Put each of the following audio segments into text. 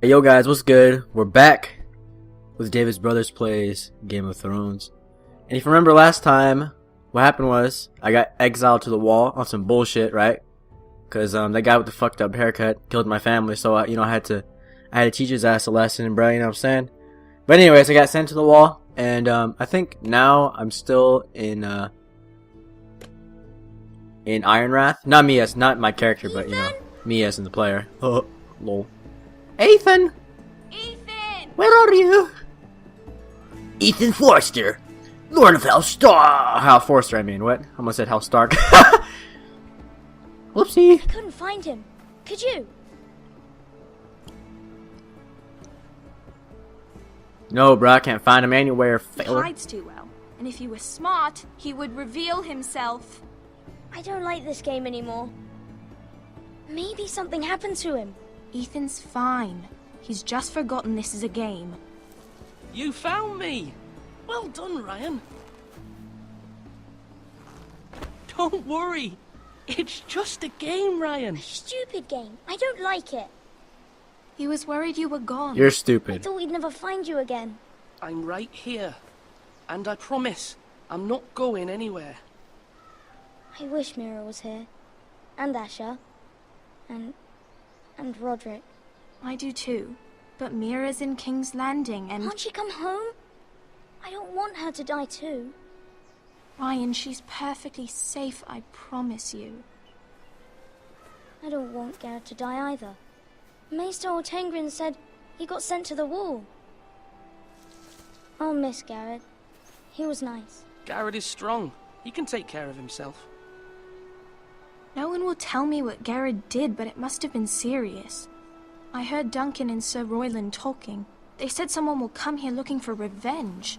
Hey, yo guys, what's good? We're back with David's Brothers Plays Game of Thrones. And if you remember last time, what happened was I got exiled to the wall on some bullshit, right? Cause that guy with the fucked up haircut killed my family, so I had to teach his ass a lesson, bro. You know what I'm saying? But anyways, I got sent to the wall, and I think now I'm still in Iron Wrath. Not me as not my character, but you know, me as in the player. Oh, lol. Ethan! Ethan! Where are you? Ethan Forster, Lord of House Stark. Hal Forster, I mean. What? I almost said Hal Stark. Whoopsie. I couldn't find him. Could you? No, bro, I can't find him anywhere. He hides too well, and if he were smart, he would reveal himself. I don't like this game anymore. Maybe something happened to him. Ethan's fine. He's just forgotten this is a game. You found me! Well done, Ryan. Don't worry. It's just a game, Ryan. Stupid game. I don't like it. He was worried you were gone. You're I stupid. thought we'd never find you again. I'm right here. And I promise, I'm not going anywhere. I wish Mira was here. And Asher. And Roderick. I do too. But Mira's in King's Landing and... Can't she come home? I don't want her to die too. Ryan, she's perfectly safe, I promise you. I don't want Garrett to die either. Maester Ortengrin said he got sent to the wall. I'll miss Garrett. He was nice. Garrett is strong. He can take care of himself. No one will tell me what Garrett did, but it must have been serious. I heard Duncan and Sir Royland talking. They said someone will come here looking for revenge.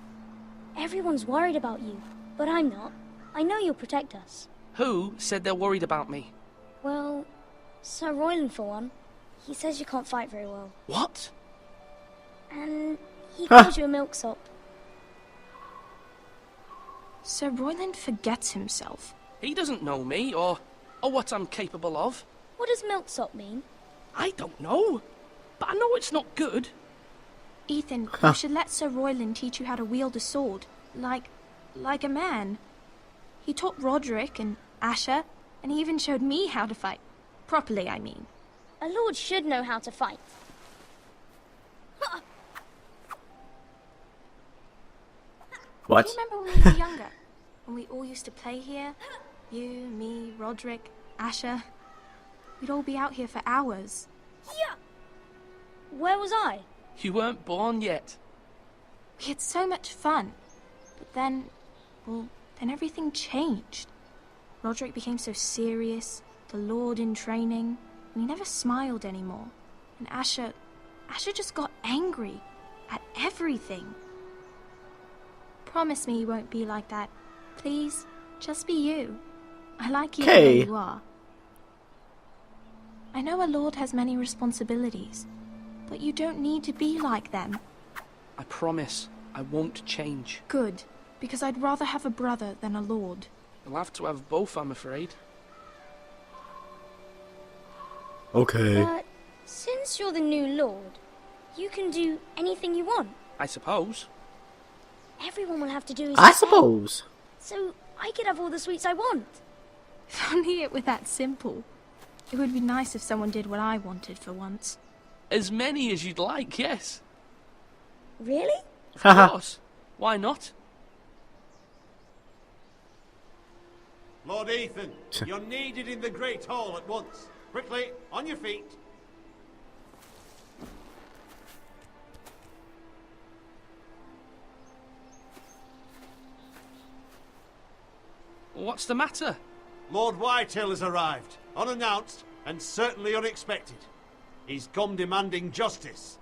Everyone's worried about you, but I'm not. I know you'll protect us. Who said they're worried about me? Well, Sir Royland for one. He says you can't fight very well. What? And he calls you a milksop. Sir Royland forgets himself. He doesn't know me or what I'm capable of. What does milksop mean? I don't know. But I know it's not good. Ethan, you should let Sir Royland teach you how to wield a sword. Like a man. He taught Roderick and Asher, and he even showed me how to fight. Properly, I mean. A lord should know how to fight. What? Do you remember when we were younger? When we all used to play here? You, me, Roderick, Asher. We'd all be out here for hours. Yeah. Where was I? You weren't born yet. We had so much fun. But then everything changed. Roderick became so serious, the Lord in training, and he never smiled anymore. And Asher just got angry at everything. Promise me you won't be like that. Please, just be you. I like you the way you are. I know a lord has many responsibilities, but you don't need to be like them. I promise I won't change. Good, because I'd rather have a brother than a lord. You'll have to have both, I'm afraid. Okay. But since you're the new lord, you can do anything you want. I suppose. Everyone will have to do is I say. suppose. So I could have all the sweets I want. If only it were that simple. It would be nice if someone did what I wanted for once. As many as you'd like, yes. Really? Of course. Why not? Lord Ethan, you're needed in the Great Hall at once. Quickly, on your feet. What's the matter? Lord Whitehill has arrived, unannounced and certainly unexpected. He's come demanding justice.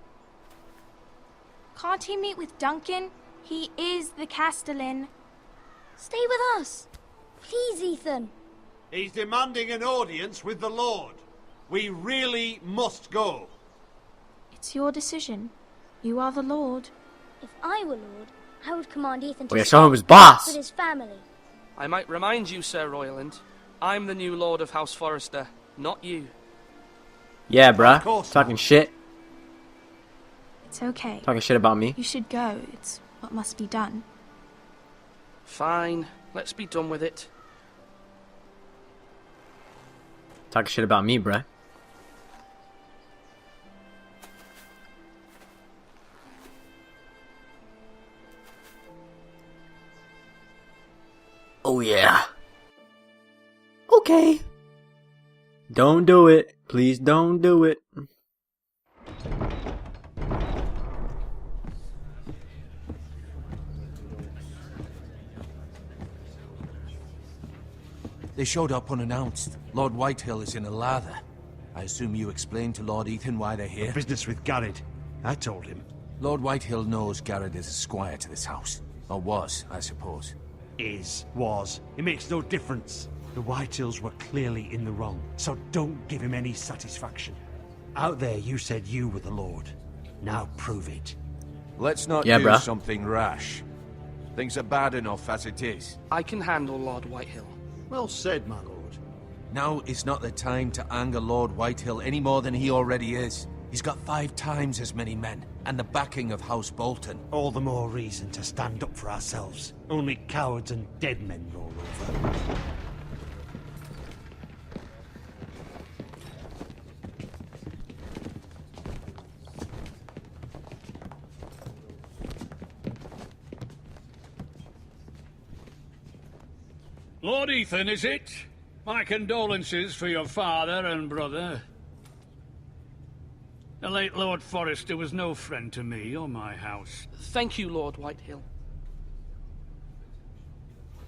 Can't he meet with Duncan? He is the Castellan. Stay with us. Please, Ethan. He's demanding an audience with the Lord. We really must go. It's your decision. You are the Lord. If I were lord, I would command Ethan to Oh yeah, stay show him his boss. with his family. I might remind you, Sir Royland, I'm the new Lord of House Forrester, not you. Yeah, Of bruh. course Talking not. shit. It's okay. Talking shit about me. You should go. It's what must be done. Fine, let's be done with it. Talking shit about me, bruh. Oh yeah. Okay. Don't do it. Please don't do it. They showed up unannounced. Lord Whitehill is in a lather. I assume you explained to Lord Ethan why they're here? Business with Garrett. I told him. Lord Whitehill knows Garrett is a squire to this house. Or was, I suppose. Was. It makes no difference. The Whitehills were clearly in the wrong, so don't give him any satisfaction. Out there you said you were the Lord. Now prove it. Let's not Yeah, do bruh. something rash. Things are bad enough as it is. I can handle Lord Whitehill. Well said, my lord. Now is not the time to anger Lord Whitehill any more than he already is. He's got 5 times as many men, and the backing of House Bolton. All the more reason to stand up for ourselves. Only cowards and dead men roll over. Lord Ethan, is it? My condolences for your father and brother. The late Lord Forrester was no friend to me or my house. Thank you, Lord Whitehill.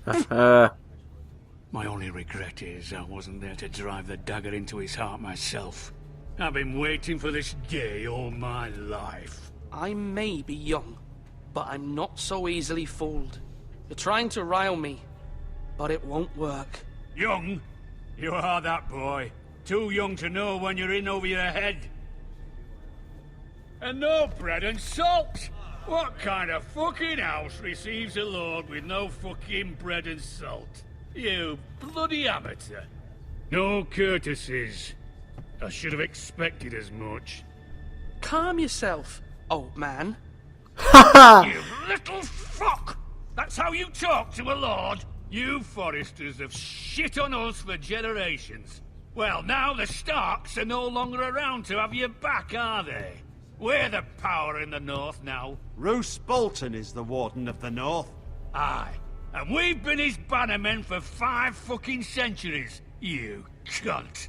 My only regret is I wasn't there to drive the dagger into his heart myself. I've been waiting for this day all my life. I may be young, but I'm not so easily fooled. You're trying to rile me, but it won't work. Young? You are that boy. Too young to know when you're in over your head. And no bread and salt! What kind of fucking house receives a lord with no fucking bread and salt? You bloody amateur. No courtesies. I should have expected as much. Calm yourself, old man. You little fuck! That's how you talk to a lord? You Forresters have shit on us for generations. Well, now the Starks are no longer around to have your back, are they? We're the power in the north now. Roose Bolton is the Warden of the North. Aye. And we've been his bannermen for 5 fucking centuries. You cunt.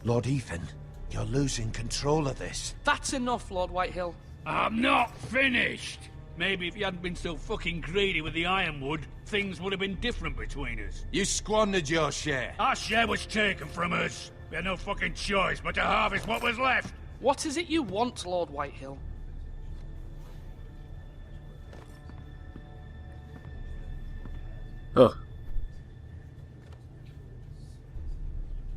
Lord Ethan, you're losing control of this. That's enough, Lord Whitehill. I'm not finished. Maybe if you hadn't been so fucking greedy with the ironwood, things would have been different between us. You squandered your share. Our share was taken from us. We had no fucking choice but to harvest what was left. What is it you want, Lord Whitehill? Ugh.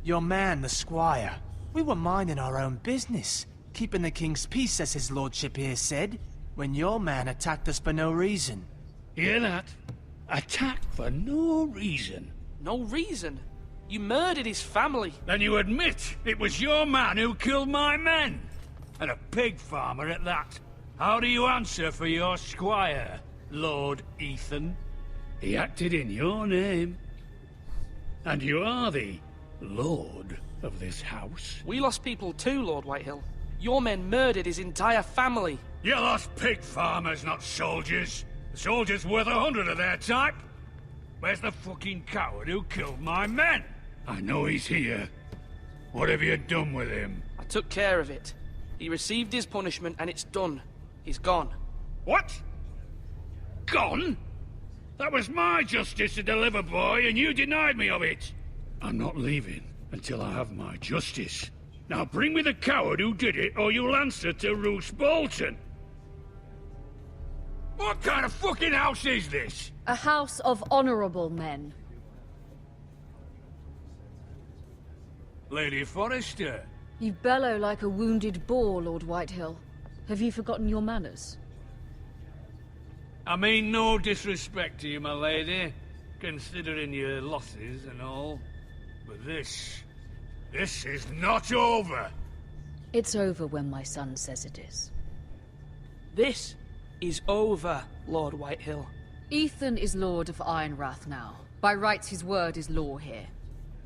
Your man, the squire. We were minding our own business, keeping the king's peace, as his lordship here said, when your man attacked us for no reason. Hear that? Attacked for no reason. No reason? You murdered his family. Then you admit it was your man who killed my men. And a pig farmer at that. How do you answer for your squire, Lord Ethan? He acted in your name. And you are the lord of this house. We lost people too, Lord Whitehill. Your men murdered his entire family. You lost pig farmers, not soldiers. The soldiers worth 100 of their type. Where's the fucking coward who killed my men? I know he's here. What have you done with him? I took care of it. He received his punishment and it's done. He's gone. What? Gone? That was my justice to deliver, boy, and you denied me of it. I'm not leaving until I have my justice. Now bring me the coward who did it, or you'll answer to Roose Bolton. What kind of fucking house is this? A house of honorable men. Lady Forrester. You bellow like a wounded boar, Lord Whitehill. Have you forgotten your manners? I mean no disrespect to you, my lady, considering your losses and all. But this is not over. It's over when my son says it is. This is over, Lord Whitehill. Ethan is Lord of Ironrath now. By rights, his word is law here.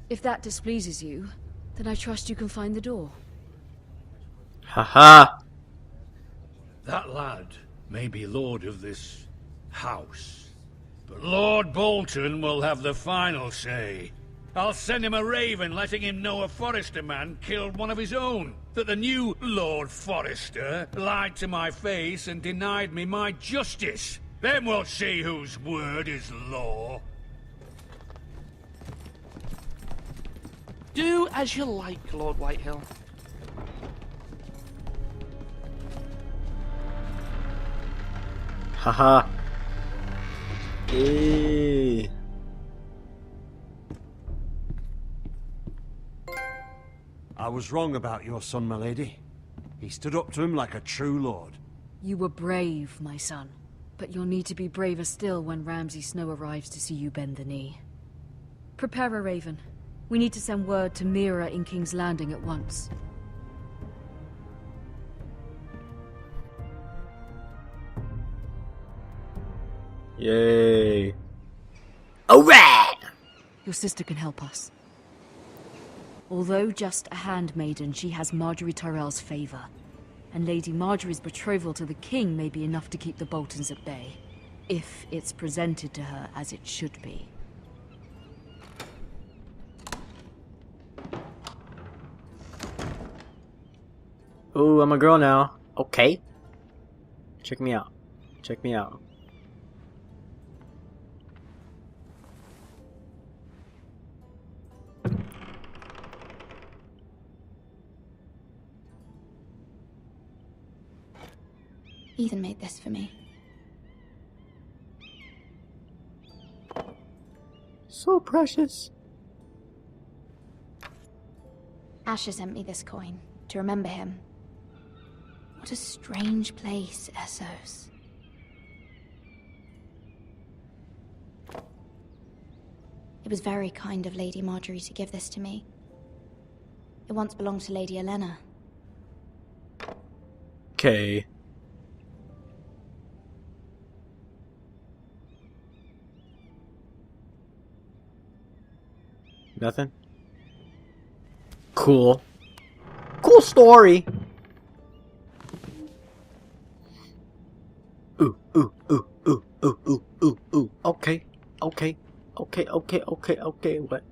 If that displeases you, then I trust you can find the door. Haha. That lad may be lord of this house, but Lord Bolton will have the final say. I'll send him a raven letting him know a Forrester man killed one of his own. That the new Lord Forrester lied to my face and denied me my justice. Then we'll see whose word is law. Do as you like, Lord Whitehill. Haha. Hey. I was wrong about your son, my lady. He stood up to him like a true lord. You were brave, my son. But you'll need to be braver still when Ramsay Snow arrives to see you bend the knee. Prepare a raven. We need to send word to Mira in King's Landing at once. Yay. Alright! Your sister can help us. Although just a handmaiden, she has Marjorie Tyrell's favor. And Lady Marjorie's betrothal to the king may be enough to keep the Boltons at bay. If it's presented to her as it should be. Ooh, I'm a girl now. Okay. Check me out. Check me out. Ethan made this for me. So precious. Asher sent me this coin to remember him. What a strange place, Essos. It was very kind of Lady Marjorie to give this to me. It once belonged to Lady Elena. Okay. Nothing? Cool. Cool story. Ooh, ooh, ooh, ooh, ooh, ooh, ooh, ooh. Okay. Okay. Okay, okay, okay, okay. What?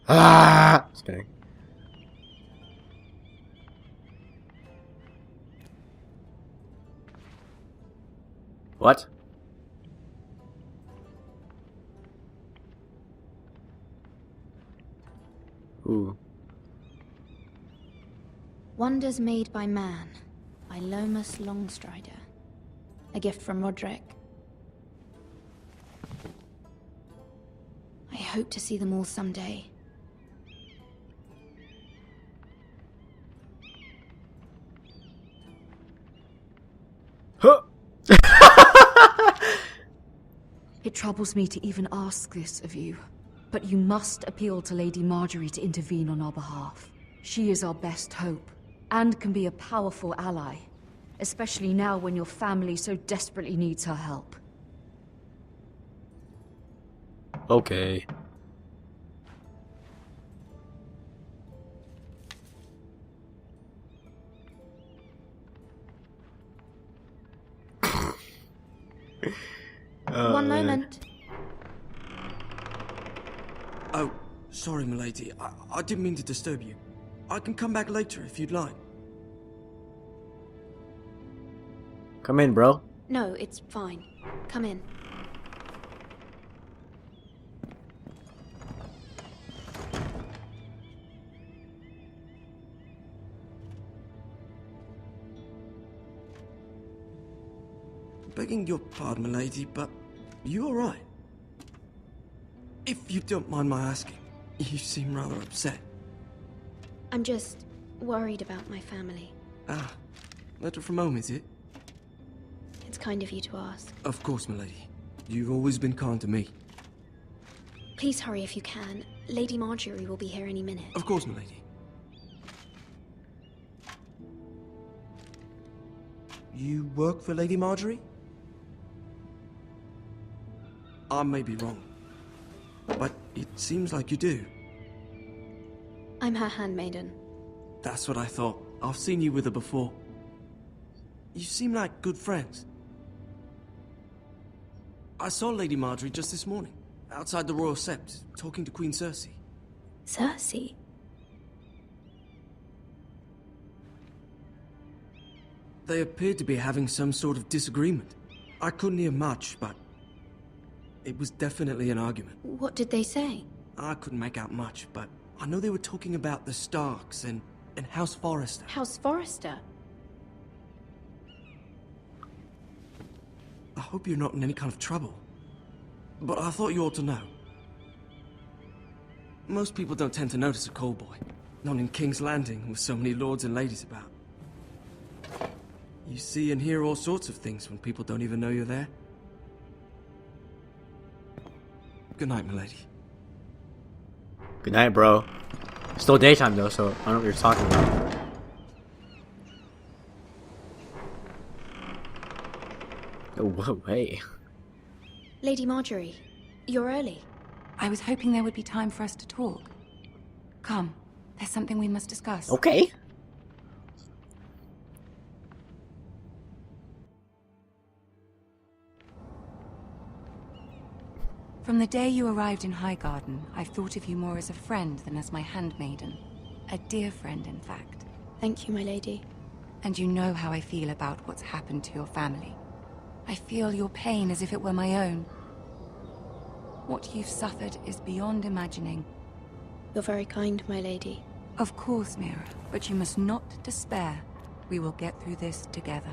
Ah! Just kidding. What? Ooh. Wonders Made by Man, by Lomas Longstrider. A gift from Roderick. I hope to see them all someday. Huh. It troubles me to even ask this of you, but you must appeal to Lady Marjorie to intervene on our behalf. She is our best hope, and can be a powerful ally, especially now when your family so desperately needs her help. Okay. One moment. Oh, sorry, milady. I didn't mean to disturb you. I can come back later if you'd like. Come in, bro. No, it's fine. Come in. Begging your pardon, milady, but you alright? If you don't mind my asking, you seem rather upset. I'm just worried about my family. Ah, letter from home, is it? It's kind of you to ask. Of course, milady. You've always been kind to me. Please hurry if you can. Lady Marjorie will be here any minute. Of course, milady. You work for Lady Marjorie? I may be wrong, but it seems like you do. I'm her handmaiden. That's what I thought. I've seen you with her before. You seem like good friends. I saw Lady Marjorie just this morning, outside the Royal Sept, talking to Queen Cersei. Cersei? They appeared to be having some sort of disagreement. I couldn't hear much, but it was definitely an argument. What did they say? I couldn't make out much, but I know they were talking about the Starks and House Forrester. House Forrester? I hope you're not in any kind of trouble. But I thought you ought to know. Most people don't tend to notice a call boy. Not in King's Landing with so many lords and ladies about. You see and hear all sorts of things when people don't even know you're there. Good night, milady. Good night, bro. Still daytime though, so I don't know what you're talking about. Oh, whoa, hey. Lady Marjorie, you're early. I was hoping there would be time for us to talk. Come, there's something we must discuss. Okay. From the day you arrived in Highgarden, I've thought of you more as a friend than as my handmaiden. A dear friend, in fact. Thank you, my lady. And you know how I feel about what's happened to your family. I feel your pain as if it were my own. What you've suffered is beyond imagining. You're very kind, my lady. Of course, Mira, but you must not despair. We will get through this together.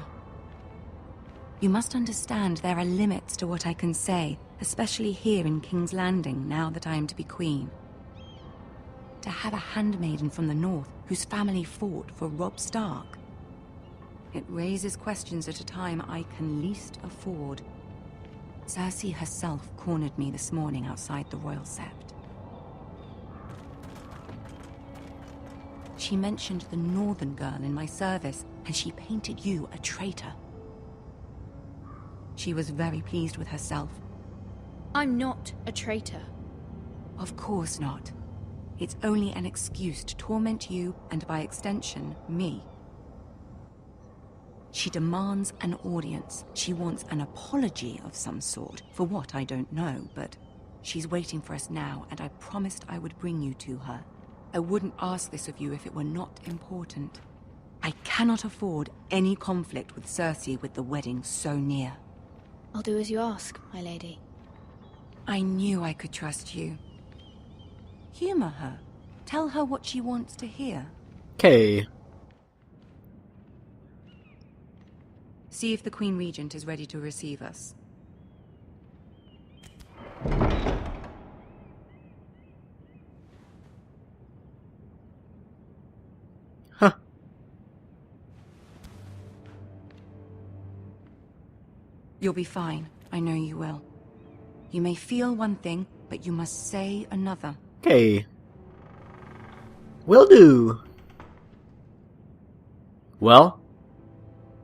You must understand there are limits to what I can say, especially here in King's Landing, now that I am to be queen. To have a handmaiden from the north whose family fought for Robb Stark. It raises questions at a time I can least afford. Cersei herself cornered me this morning outside the Royal Sept. She mentioned the northern girl in my service, and she painted you a traitor. She was very pleased with herself. I'm not a traitor. Of course not. It's only an excuse to torment you, and by extension, me. She demands an audience. She wants an apology of some sort. For what, I don't know, but she's waiting for us now, and I promised I would bring you to her. I wouldn't ask this of you if it were not important. I cannot afford any conflict with Cersei with the wedding so near. I'll do as you ask, my lady. I knew I could trust you. Humor her. Tell her what she wants to hear. Okay. See if the Queen Regent is ready to receive us. Huh. You'll be fine. I know you will. You may feel one thing, but you must say another. Okay. Will do. Well?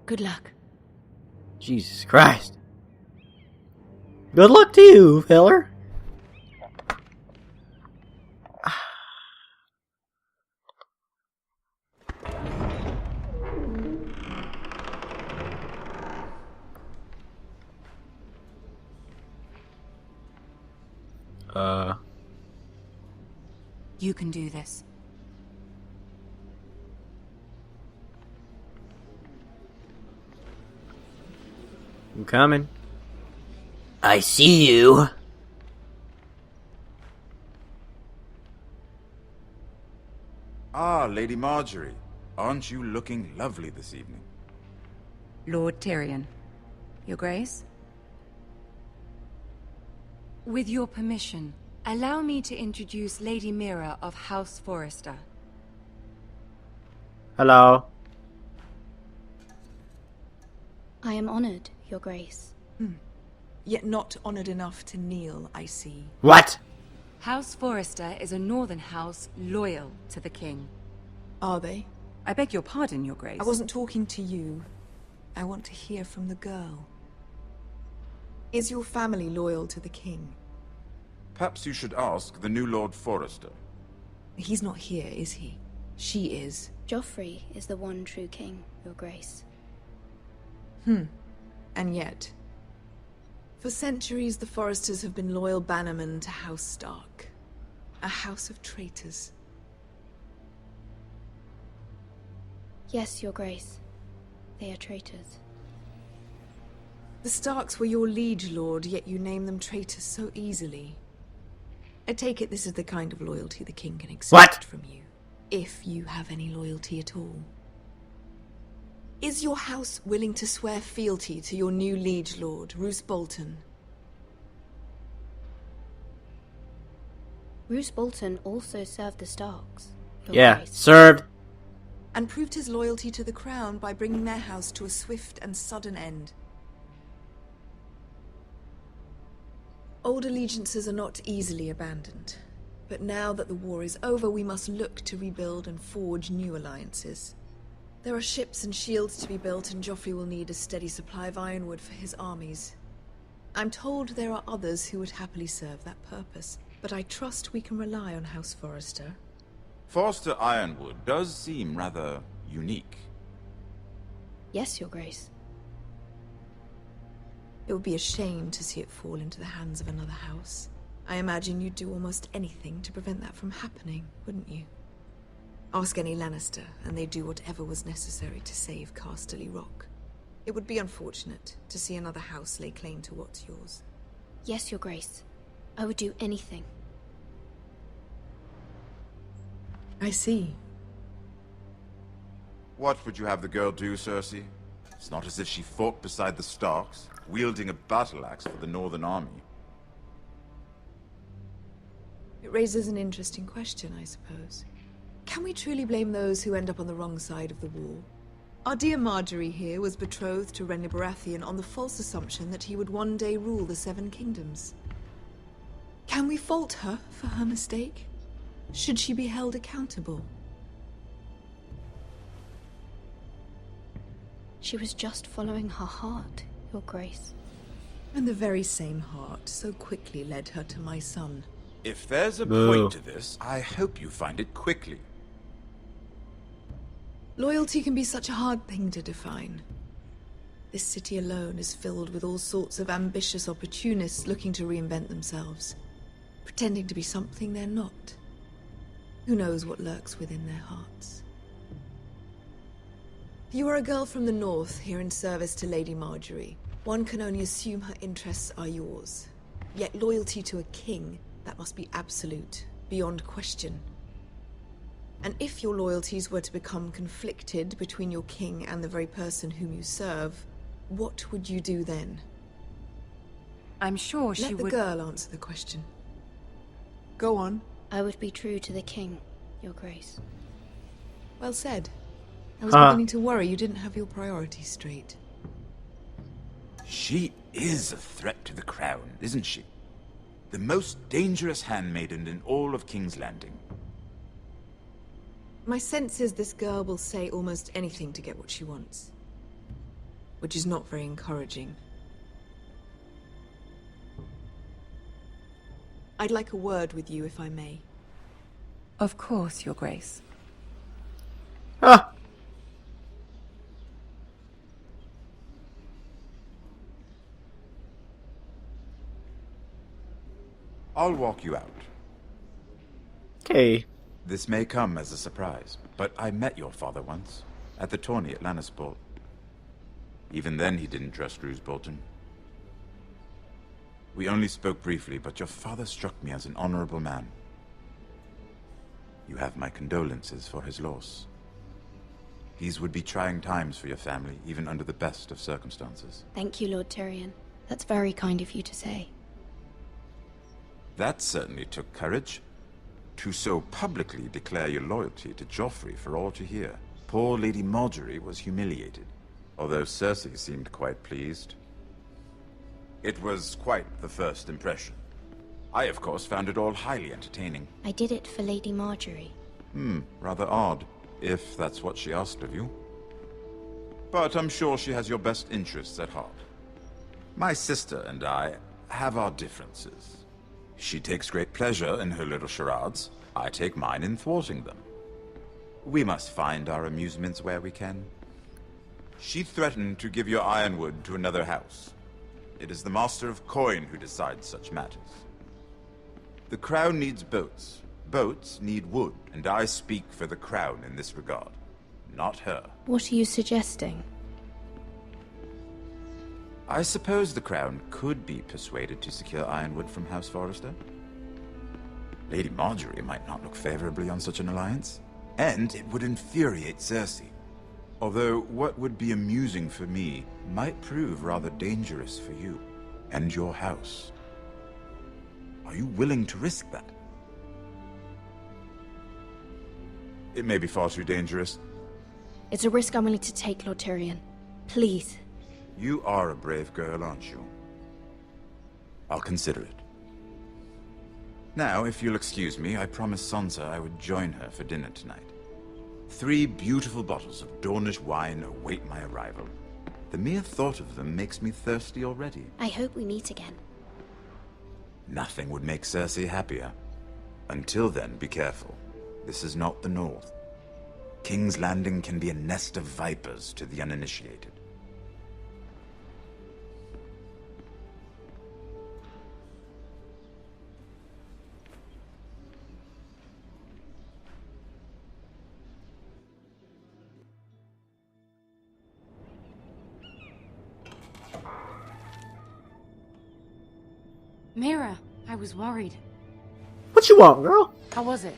Good luck. Jesus Christ. Good luck to you, feller. You can do this. I'm coming. I see you. Ah, Lady Marjorie. Aren't you looking lovely this evening? Lord Tyrion. Your Grace? With your permission, allow me to introduce Lady Mira of House Forrester. Hello. I am honored, Your Grace. Yet not honored enough to kneel, I see. What? House Forrester is a northern house loyal to the king. Are they? I beg your pardon, Your Grace. I wasn't talking to you. I want to hear from the girl. Is your family loyal to the king? Perhaps you should ask the new Lord Forrester. He's not here, is he? She is. Joffrey is the one true king, Your Grace. And yet, for centuries the Forresters have been loyal bannermen to House Stark. A house of traitors. Yes, Your Grace. They are traitors. The Starks were your liege lord, yet you name them traitors so easily. I take it this is the kind of loyalty the king can expect from you. If you have any loyalty at all. Is your house willing to swear fealty to your new liege lord, Roose Bolton? Roose Bolton also served the Starks, Your Yeah, Grace. served. And proved his loyalty to the crown by bringing their house to a swift and sudden end. Old allegiances are not easily abandoned. But now that the war is over, we must look to rebuild and forge new alliances. There are ships and shields to be built, and Joffrey will need a steady supply of ironwood for his armies. I'm told there are others who would happily serve that purpose, but I trust we can rely on House Forrester. Forrester Ironwood does seem rather unique. Yes, Your Grace. It would be a shame to see it fall into the hands of another house. I imagine you'd do almost anything to prevent that from happening, wouldn't you? Ask any Lannister, and they'd do whatever was necessary to save Casterly Rock. It would be unfortunate to see another house lay claim to what's yours. Yes, Your Grace. I would do anything. I see. What would you have the girl do, Cersei? It's not as if she fought beside the Starks, wielding a battle axe for the Northern Army. It raises an interesting question, I suppose. Can we truly blame those who end up on the wrong side of the war? Our dear Marjorie here was betrothed to Renly Baratheon on the false assumption that he would one day rule the Seven Kingdoms. Can we fault her for her mistake? Should she be held accountable? She was just following her heart, Your Grace. And the very same heart so quickly led her to my son. If there's a Boo. point to this, I hope you find it quickly. Loyalty can be such a hard thing to define. This city alone is filled with all sorts of ambitious opportunists looking to reinvent themselves, pretending to be something they're not. Who knows what lurks within their hearts? You are a girl from the north, here in service to Lady Marjorie. One can only assume her interests are yours. Yet loyalty to a king, that must be absolute, beyond question. And if your loyalties were to become conflicted between your king and the very person whom you serve, what would you do then? I'm sure she would... Let the girl answer the question. Go on. I would be true to the king, Your Grace. Well said. I was beginning to worry you didn't have your priorities straight. She is a threat to the crown, isn't she? The most dangerous handmaiden in all of King's Landing. My sense is this girl will say almost anything to get what she wants. Which is not very encouraging. I'd like a word with you, if I may. Of course, Your Grace. Ah. I'll walk you out. Okay. This may come as a surprise, but I met your father once, at the tourney at Lannisport. Even then he didn't trust Roose Bolton. We only spoke briefly, but your father struck me as an honorable man. You have my condolences for his loss. These would be trying times for your family, even under the best of circumstances. Thank you, Lord Tyrion. That's very kind of you to say. That certainly took courage. To so publicly declare your loyalty to Joffrey for all to hear. Poor Lady Marjorie was humiliated, although Cersei seemed quite pleased. It was quite the first impression. I, of course, found it all highly entertaining. I did it for Lady Marjorie. Rather odd, if that's what she asked of you. But I'm sure she has your best interests at heart. My sister and I have our differences. She takes great pleasure in her little charades. I take mine in thwarting them. We must find our amusements where we can. She threatened to give your ironwood to another house. It is the Master of Coin who decides such matters. The Crown needs boats. Boats need wood, and I speak for the Crown in this regard, not her. What are you suggesting? I suppose the Crown could be persuaded to secure ironwood from House Forrester. Lady Marjorie might not look favorably on such an alliance, and it would infuriate Cersei. Although what would be amusing for me might prove rather dangerous for you and your house. Are you willing to risk that? It may be far too dangerous. It's a risk I'm willing to take, Lord Tyrion. Please. You are a brave girl, aren't you? I'll consider it. Now, if you'll excuse me, I promised Sansa I would join her for dinner tonight. 3 beautiful bottles of Dornish wine await my arrival. The mere thought of them makes me thirsty already. I hope we meet again. Nothing would make Cersei happier. Until then, be careful. This is not the North. King's Landing can be a nest of vipers to the uninitiated. Mira, I was worried. What you want, girl? How was it?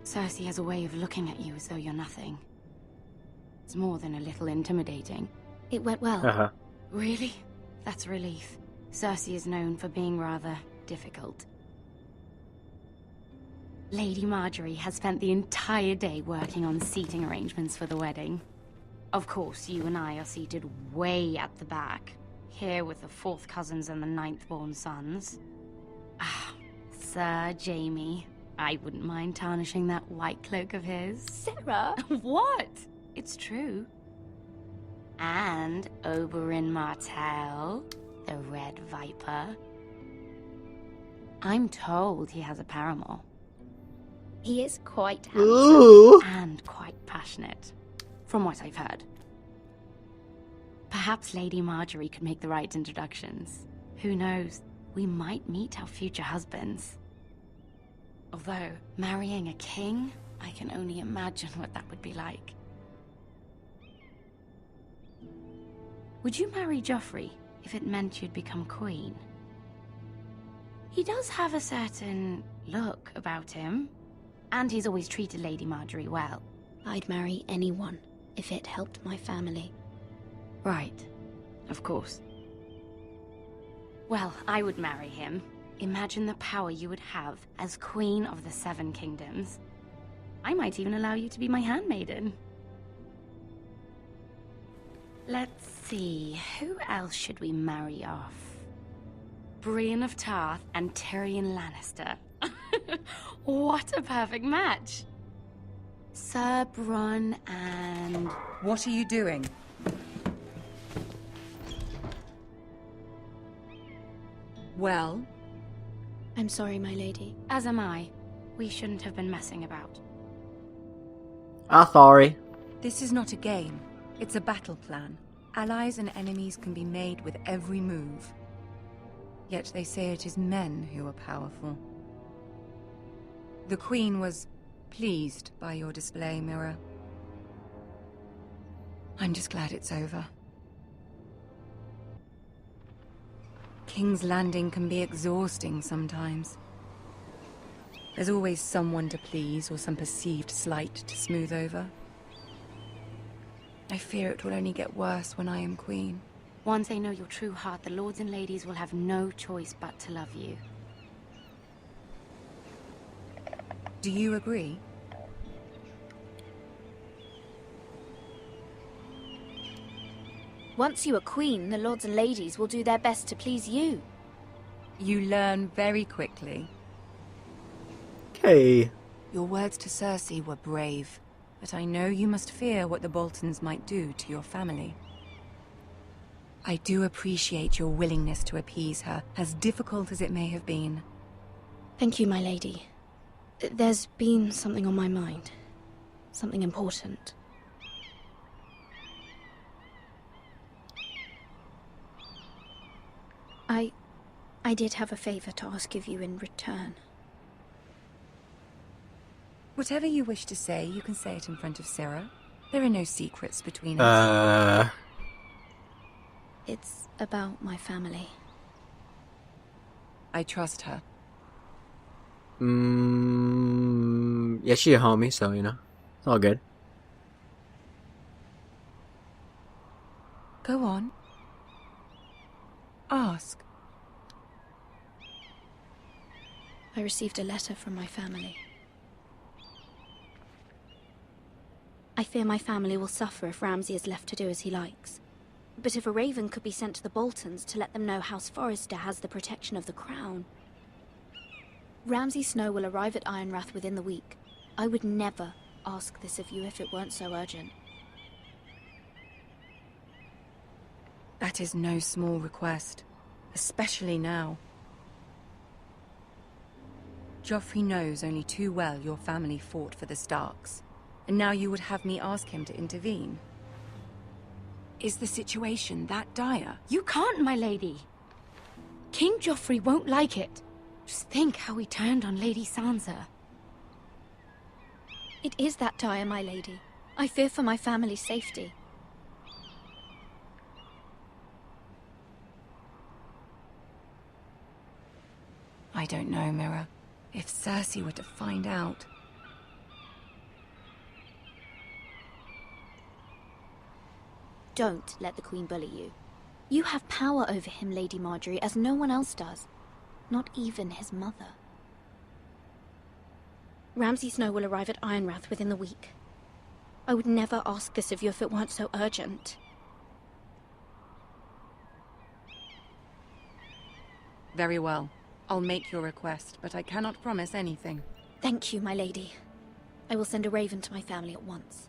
Cersei has a way of looking at you as though you're nothing. It's more than a little intimidating. It went well. Really? That's a relief. Cersei is known for being rather difficult. Lady Marjorie has spent the entire day working on seating arrangements for the wedding. Of course, you and I are seated way at the back. Here with the 4th cousins and the 9th-born sons. Ah, Sir Jaime. I wouldn't mind tarnishing that white cloak of his. Sarah! What? It's true. And Oberyn Martell, the Red Viper. I'm told he has a paramour. He is quite handsome. Ooh. And quite passionate, from what I've heard. Perhaps Lady Marjorie could make the right introductions. Who knows? We might meet our future husbands. Although, marrying a king, I can only imagine what that would be like. Would you marry Joffrey if it meant you'd become queen? He does have a certain look about him, and he's always treated Lady Marjorie well. I'd marry anyone if it helped my family. Right, of course. Well, I would marry him. Imagine the power you would have as Queen of the 7 Kingdoms. I might even allow you to be my handmaiden. Let's see, who else should we marry off? Brienne of Tarth and Tyrion Lannister. What a perfect match! Sir Bronn and... What are you doing? Well? I'm sorry, my lady. As am I. We shouldn't have been messing about. Sorry. This is not a game. It's a battle plan. Allies and enemies can be made with every move. Yet they say it is men who are powerful. The Queen was pleased by your display, Mira. I'm just glad it's over. King's Landing can be exhausting sometimes. There's always someone to please or some perceived slight to smooth over. I fear it will only get worse when I am queen. Once they know your true heart, the lords and ladies will have no choice but to love you. Do you agree? Once you are queen, the lords and ladies will do their best to please you. You learn very quickly. Okay. Your words to Cersei were brave, but I know you must fear what the Boltons might do to your family. I do appreciate your willingness to appease her, as difficult as it may have been. Thank you, my lady. There's been something on my mind. Something important. I did have a favor to ask of you in return. Whatever you wish to say, you can say it in front of Sarah. There are no secrets between us. It's about my family. I trust her. Yeah, she a homie, so, you know, it's all good. Go on. Ask. I received a letter from my family. I fear my family will suffer if Ramsay is left to do as he likes. But if a raven could be sent to the Boltons to let them know House Forrester has the protection of the crown. Ramsay Snow will arrive at Ironrath within the week. I would never ask this of you if it weren't so urgent. That is no small request, especially now. Joffrey knows only too well your family fought for the Starks, and now you would have me ask him to intervene. Is the situation that dire? You can't, my lady. King Joffrey won't like it. Just think how he turned on Lady Sansa. It is that dire, my lady. I fear for my family's safety. I don't know, Mira. If Cersei were to find out... Don't let the Queen bully you. You have power over him, Lady Marjorie, as no one else does. Not even his mother. Ramsay Snow will arrive at Ironrath within the week. I would never ask this of you if it weren't so urgent. Very well. I'll make your request, but I cannot promise anything. Thank you, my lady. I will send a raven to my family at once.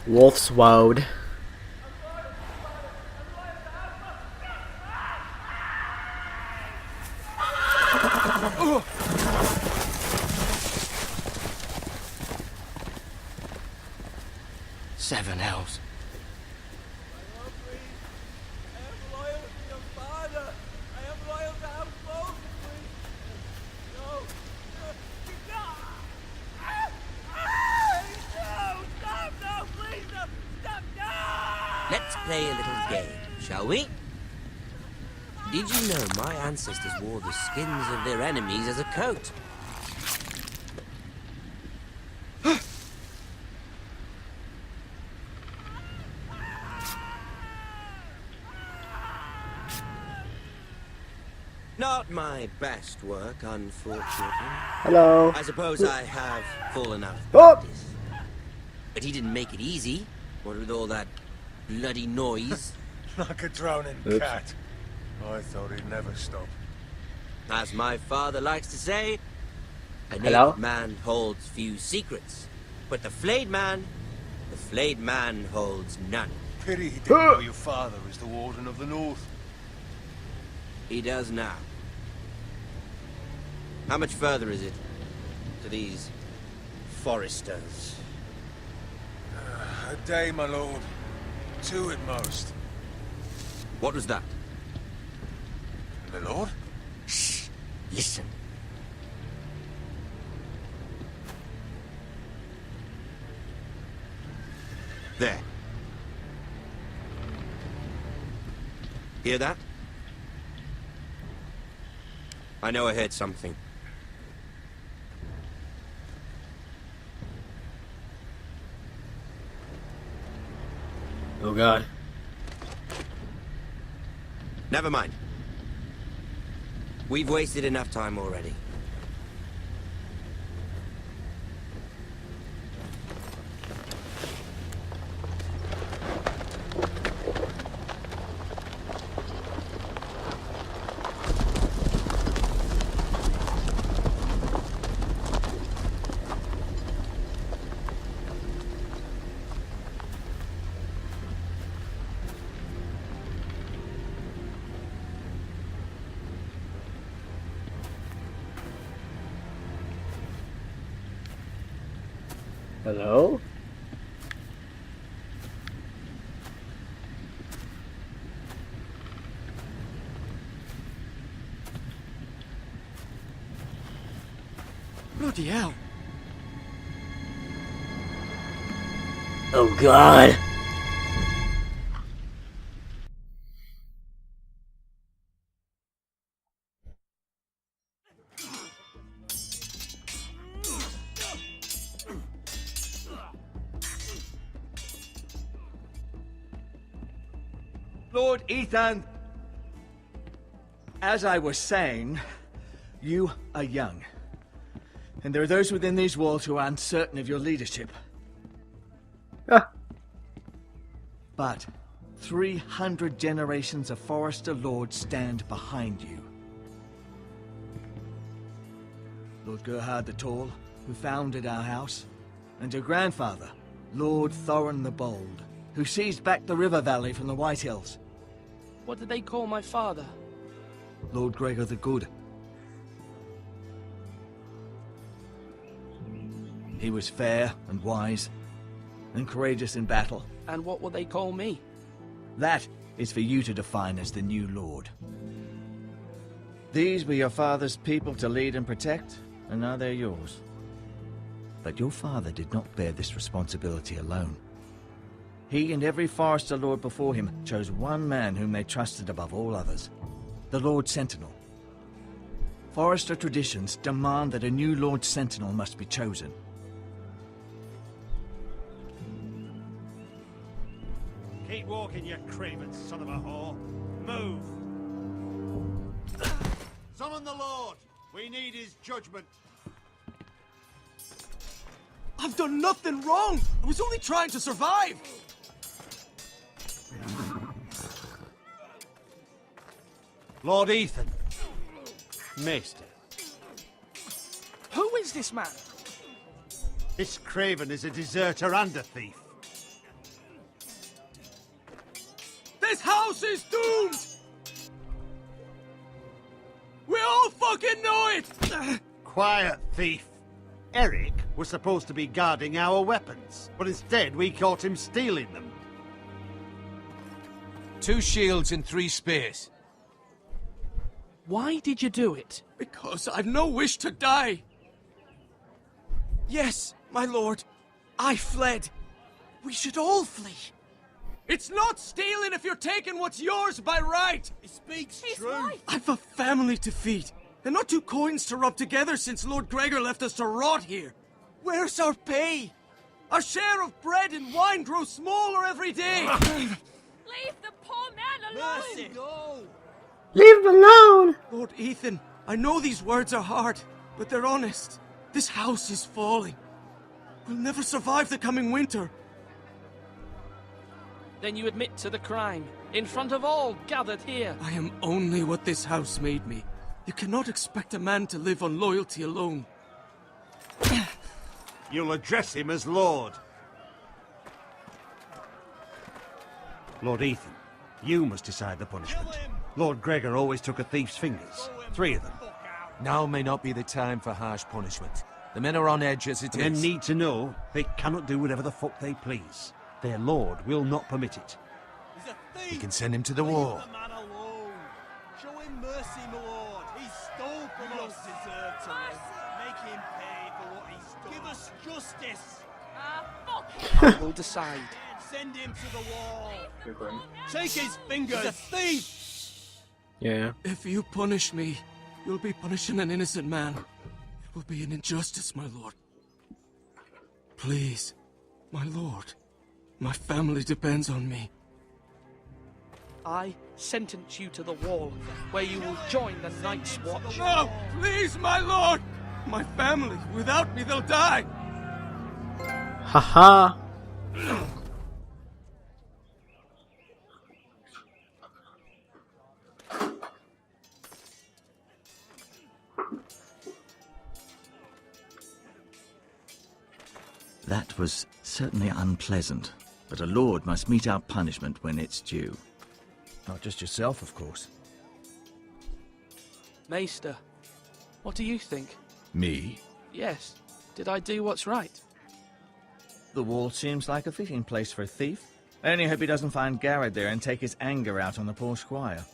Wolfswoud. Seven hells. Let's play a little game, shall we? Did you know my ancestors wore the skins of their enemies as a coat? Not my best work, unfortunately. Hello. I suppose I have fallen out of Oh. practice. But he didn't make it easy, what with all that bloody noise. Like a drowning Oops. cat. I thought he'd never stop. As my father likes to say, a Hello? naked man holds few secrets, but the flayed man holds none. Pity he didn't know your father is the Warden of the North. He does now. How much further is it to these foresters? A day, my lord. 2 at most. What was that? My lord? Shh! Listen. There. Hear that? I know I heard something. Oh god. Never mind. We've wasted enough time already. Hello? Bloody hell. Oh god. Lord Ethan, as I was saying, you are young. And there are those within these walls who are uncertain of your leadership. But 300 generations of Forester Lords stand behind you. Lord Gerhard the Tall, who founded our house, and your grandfather, Lord Thorin the Bold, who seized back the river valley from the White Hills. What did they call my father? Lord Gregor the Good. He was fair and wise, and courageous in battle. And what will they call me? That is for you to define as the new Lord. These were your father's people to lead and protect, and now they're yours. But your father did not bear this responsibility alone. He and every Forester Lord before him chose one man whom they trusted above all others, the Lord Sentinel. Forester traditions demand that a new Lord Sentinel must be chosen. Keep walking, you craven son of a whore. Move! Summon the Lord! We need his judgment. I've done nothing wrong! I was only trying to survive! Lord Ethan. Maester. Who is this man? This craven is a deserter and a thief. This house is doomed! We all fucking know it! Quiet, thief. Eric was supposed to be guarding our weapons, but instead we caught him stealing them. 2 shields and 3 spears. Why did you do it? Because I've no wish to die. Yes, my lord. I fled. We should all flee. It's not stealing if you're taking what's yours by right. He speaks true. I've a family to feed, and not 2 coins to rub together since Lord Gregor left us to rot here. Where's our pay? Our share of bread and wine grows smaller every day. Leave the poor man alone! Mercy, go! Leave him alone! Lord Ethan, I know these words are hard, but they're honest. This house is falling. We'll never survive the coming winter. Then you admit to the crime, in front of all gathered here. I am only what this house made me. You cannot expect a man to live on loyalty alone. You'll address him as Lord. Lord Ethan, you must decide the punishment. Lord Gregor always took a thief's fingers. 3 of them. Now may not be the time for harsh punishment. The men are on edge as it is. Men need to know they cannot do whatever the fuck they please. Their lord will not permit it. He's a thief! You can send him to the wall. Leave the man alone. Show him mercy, my lord. He stole from us. Deserve to live. Make him pay for what he stole. Give us justice. I will decide. Send him to the wall. Take his fingers. He's a thief. Yeah. If you punish me, you'll be punishing an innocent man. It will be an injustice, my lord. Please, my lord. My family depends on me. I sentence you to the wall, where you will join the Night's Watch. No! Please, my lord! My family, without me, they'll die! Haha. That was certainly unpleasant, but a lord must mete out punishment when it's due. Not just yourself, of course. Maester, what do you think? Me? Yes. Did I do what's right? The wall seems like a fitting place for a thief. I only hope he doesn't find Garrett there and take his anger out on the poor squire.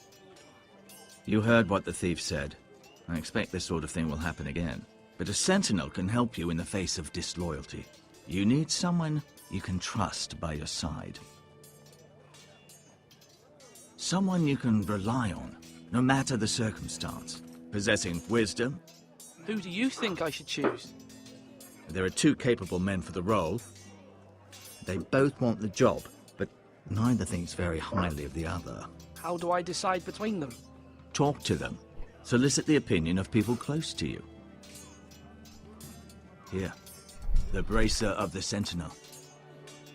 You heard what the thief said. I expect this sort of thing will happen again. But a sentinel can help you in the face of disloyalty. You need someone you can trust by your side. Someone you can rely on, no matter the circumstance. Possessing wisdom. Who do you think I should choose? There are two capable men for the role. They both want the job, but neither thinks very highly of the other. How do I decide between them? Talk to them. Solicit the opinion of people close to you. Here. The bracer of the Sentinel.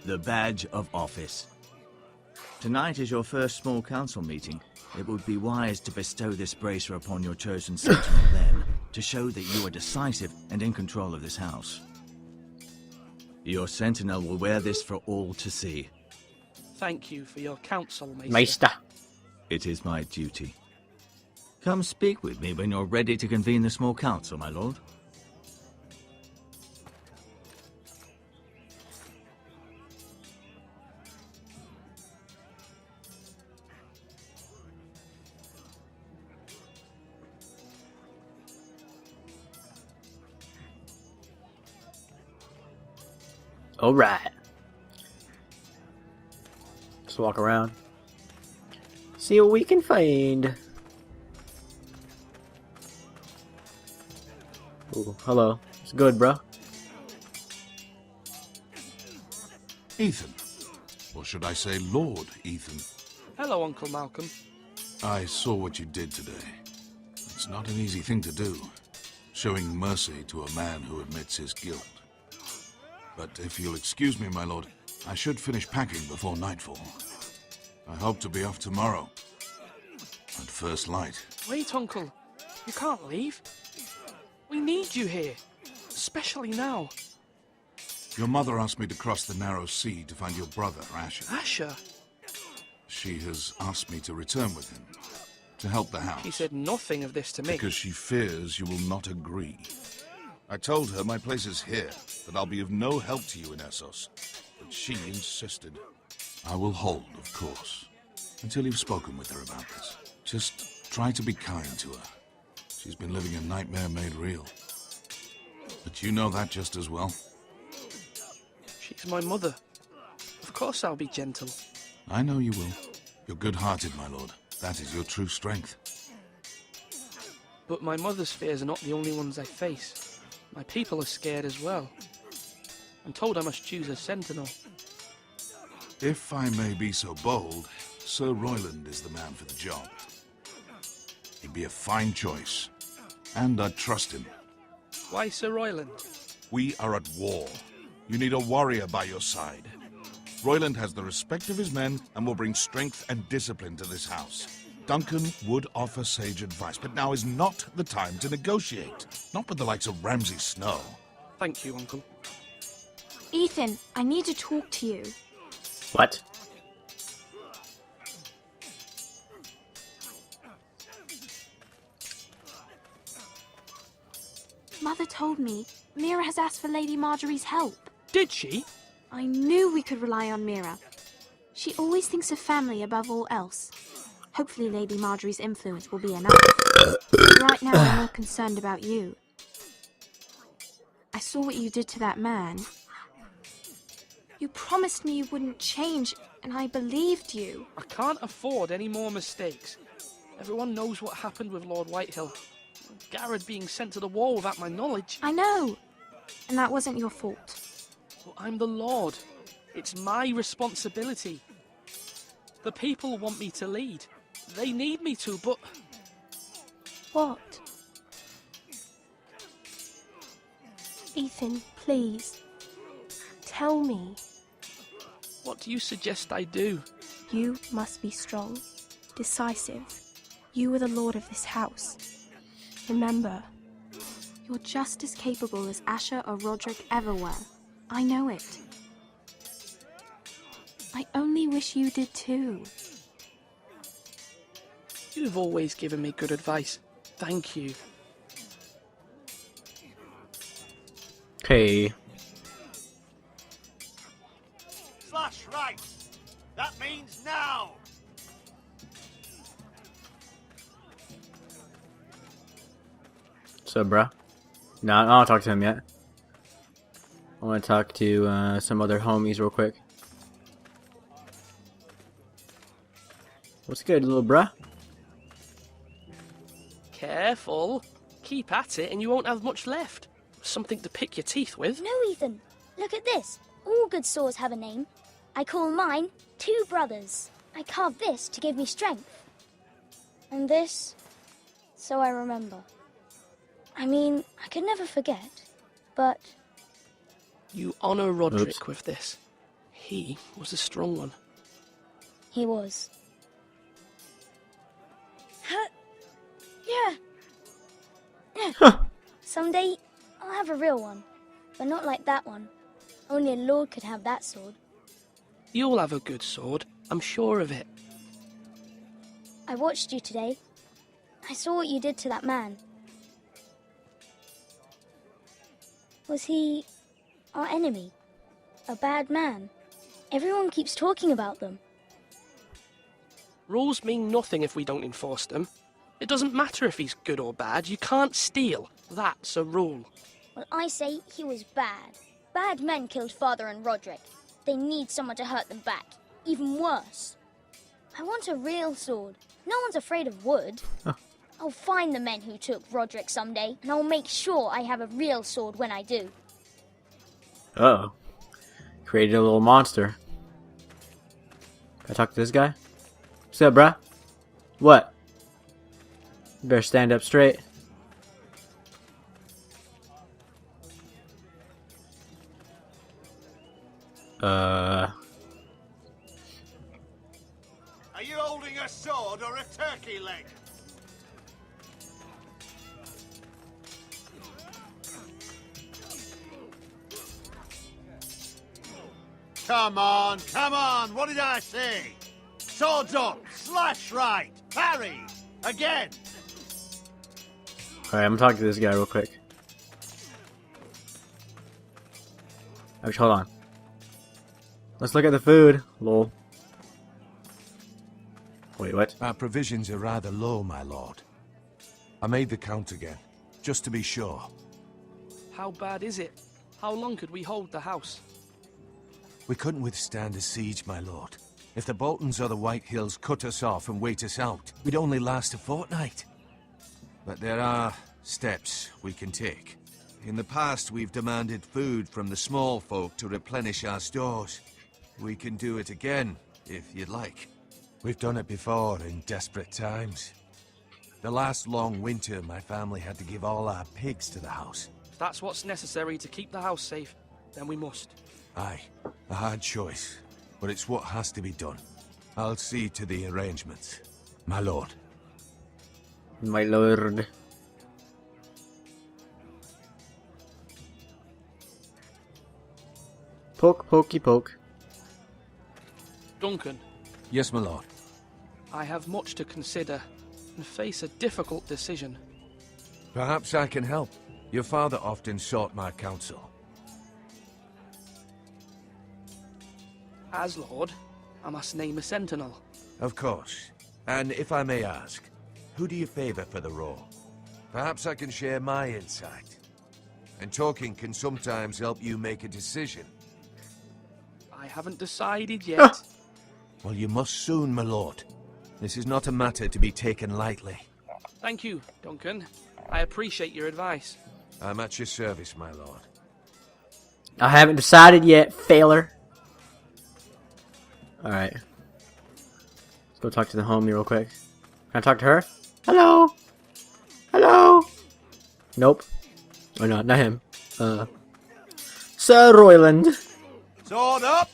The badge of office. Tonight is your first small council meeting. It would be wise to bestow this bracer upon your chosen Sentinel then, to show that you are decisive and in control of this house. Your Sentinel will wear this for all to see. Thank you for your counsel, Maester. Maester. It is my duty. Come speak with me when you're ready to convene the small council, my lord. Alright. Let's walk around. See what we can find. Ooh, hello. It's good, bro. Ethan. Or should I say Lord Ethan? Hello, Uncle Malcolm. I saw what you did today. It's not an easy thing to do. Showing mercy to a man who admits his guilt. But if you'll excuse me, my lord, I should finish packing before nightfall. I hope to be off tomorrow. At first light. Wait, Uncle. You can't leave. We need you here. Especially now. Your mother asked me to cross the narrow sea to find your brother, Asher. Asher? She has asked me to return with him. To help the house. She said nothing of this to me. Because she fears you will not agree. I told her my place is here, that I'll be of no help to you in Essos. But she insisted. I will hold, of course, until you've spoken with her about this. Just try to be kind to her. She's been living a nightmare made real. But you know that just as well. She's my mother. Of course I'll be gentle. I know you will. You're good-hearted, my lord. That is your true strength. But my mother's fears are not the only ones I face. My people are scared as well. I'm told I must choose a sentinel. If I may be so bold, Sir Royland is the man for the job. He'd be a fine choice, and I'd trust him. Why Sir Royland? We are at war. You need a warrior by your side. Royland has the respect of his men and will bring strength and discipline to this house. Duncan would offer sage advice, but now is not the time to negotiate. Not with the likes of Ramsay Snow. Thank you, Uncle. Ethan, I need to talk to you. What? Mother told me Mira has asked for Lady Marjorie's help. Did she? I knew we could rely on Mira. She always thinks of family above all else. Hopefully Lady Marjorie's influence will be enough. Right now I'm more concerned about you. I saw what you did to that man. You promised me you wouldn't change, and I believed you. I can't afford any more mistakes. Everyone knows what happened with Lord Whitehill. Garrett being sent to the wall without my knowledge. I know. And that wasn't your fault. Well, I'm the Lord. It's my responsibility. The people want me to lead. They need me to, but... What? Ethan, please. Tell me. What do you suggest I do? You must be strong, decisive. You are the lord of this house. Remember, you're just as capable as Asher or Roderick ever were. I know it. I only wish you did too. You've always given me good advice. Thank you. Okay. Slash right. That means now. So, bruh. No, I don't want to talk to him yet. I want to talk to some other homies real quick. What's good, little bruh? Careful. Keep at it and you won't have much left. Something to pick your teeth with. No, Ethan. Look at this. All good swords have a name. I call mine Two Brothers. I carved this to give me strength. And this, so I remember. I mean, I could never forget, but... You honour Roderick Oops. with this. He was a strong one. He was. Yeah. Someday, I'll have a real one. But not like that one. Only a lord could have that sword. You'll have a good sword. I'm sure of it. I watched you today. I saw what you did to that man. Was he our enemy? A bad man? Everyone keeps talking about them. Rules mean nothing if we don't enforce them. It doesn't matter if he's good or bad. You can't steal. That's a rule. Well, I say he was bad. Bad men killed Father and Roderick. They need someone to hurt them back. Even worse. I want a real sword. No one's afraid of wood. I'll find the men who took Roderick someday, and I'll make sure I have a real sword when I do. Uh-oh. Created a little monster. Can I talk to this guy? What's up, bruh? What? You better stand up straight. Are you holding a sword or a turkey leg? Come on, what did I say? Swords up, slash right, parry, again. Alright, I'm gonna talk to this guy real quick. Actually, hold on. Let's look at the food. Lol. Wait, what? Our provisions are rather low, my lord. I made the count again, just to be sure. How bad is it? How long could we hold the house? We couldn't withstand a siege, my lord. If the Boltons or the White Hills cut us off and wait us out, we'd only last a fortnight. But there are steps we can take. In the past, we've demanded food from the small folk to replenish our stores. We can do it again, if you'd like. We've done it before in desperate times. The last long winter, my family had to give all our pigs to the house. If that's what's necessary to keep the house safe, then we must. Aye, a hard choice, but it's what has to be done. I'll see to the arrangements, my lord. My lord. Poke, pokey, poke. Duncan. Yes, my lord. I have much to consider and face a difficult decision. Perhaps I can help. Your father often sought my counsel. As Lord, I must name a sentinel. Of course. And if I may ask, who do you favor for the role? Perhaps I can share my insight. And talking can sometimes help you make a decision. I haven't decided yet. Well, you must soon, my lord. This is not a matter to be taken lightly. Thank you, Duncan. I appreciate your advice. I'm at your service, my lord. I haven't decided yet, failer. Alright. Go talk to the homie real quick. Can I talk to her? Hello? Hello? Nope. Oh no, not him. Sir Royland. Sword up!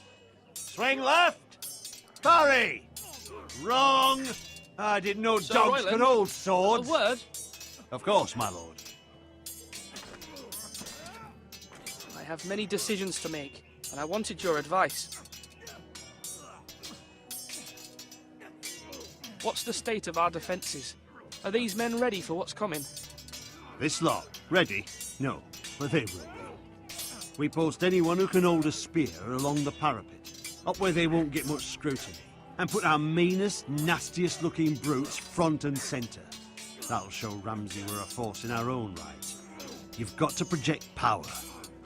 Swing left! Parry! Wrong! I didn't know Sir dogs Royland, could hold swords. A word? Of course, my lord. I have many decisions to make, and I wanted your advice. What's the state of our defences? Are these men ready for what's coming? This lot, ready? No, but they will be. We post anyone who can hold a spear along the parapet, up where they won't get much scrutiny, and put our meanest, nastiest looking brutes front and centre. That'll show Ramsay we're a force in our own right. You've got to project power,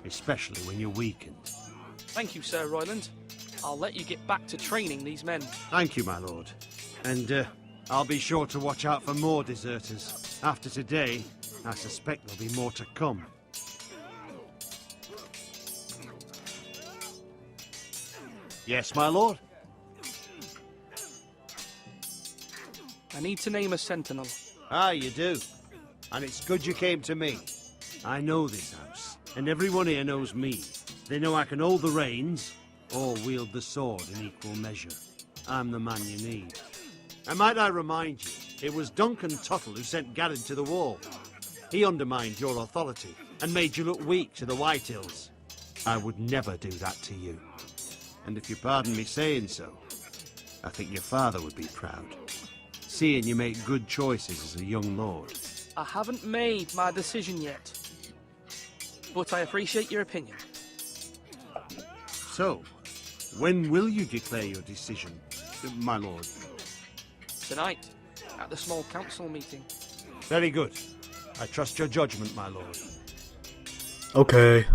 especially when you're weakened. Thank you, Sir Royland. I'll let you get back to training these men. Thank you, my lord. And I'll be sure to watch out for more deserters. After today, I suspect there'll be more to come. Yes, my lord? I need to name a sentinel. Ah, you do. And it's good you came to me. I know this house, and everyone here knows me. They know I can hold the reins, or wield the sword in equal measure. I'm the man you need. And might I remind you, it was Duncan Tuttle who sent Garrett to the wall. He undermined your authority, and made you look weak to the Whitehills. I would never do that to you. And if you pardon me saying so, I think your father would be proud. Seeing you make good choices as a young lord. I haven't made my decision yet, but I appreciate your opinion. So, when will you declare your decision, my lord? Tonight, at the small council meeting. Very good. I trust your judgment, my lord. Okay.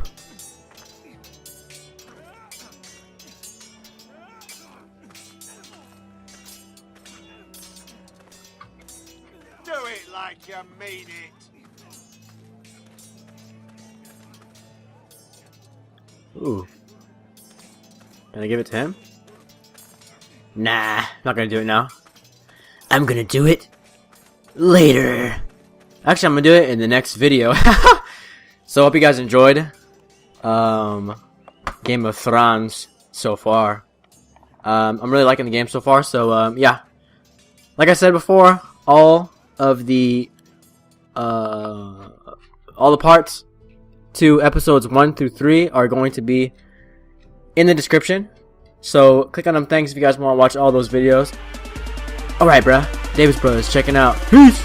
Do it like you mean it. Ooh. Can I give it to him? Nah, not gonna do it now. I'm gonna do it later. Actually, I'm gonna do it in the next video. So, hope you guys enjoyed Game of Thrones so far. I'm really liking the game so far. So, yeah. Like I said before, all the parts to episodes 1 through 3 are going to be in the description. So, click on them things if you guys want to watch all those videos. Alright, bruh. Davis Brothers checking out. Peace!